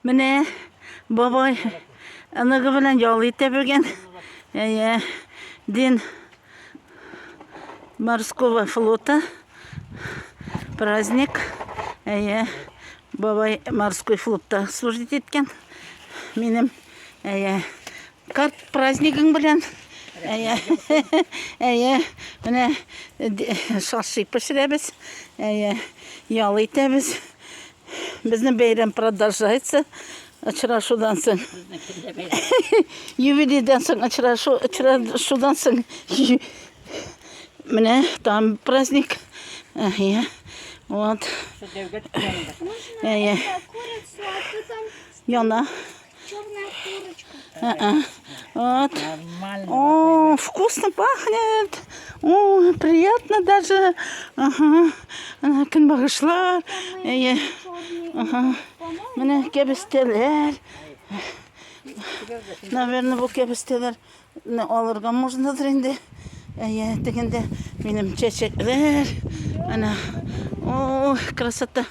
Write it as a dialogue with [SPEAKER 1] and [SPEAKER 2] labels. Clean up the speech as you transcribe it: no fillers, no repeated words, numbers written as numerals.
[SPEAKER 1] Mine babay anagı bilen yolu itebilgen. День морского флота. Праздник. Бабай морской флотта служить еткен. Менің карт празднигің білен. Міне шашлык пішіреміз. Ялы етеміз. Біздің бейрем продолжается. Очрашудан соң. Юбилейден соң очрашудан соң. Міне там праздник. Вот. Яна.
[SPEAKER 2] Черная курочка.
[SPEAKER 1] Вот.
[SPEAKER 3] Нормально.
[SPEAKER 1] О, вкусно пахнет. О, приятно даже. Ага. Кынбагышлар. Ага. Міне кебістелер. Наверное, бұл кебістелер алырға можнадыр енді. Дегенде менің чечеклер. Ана. О, красота.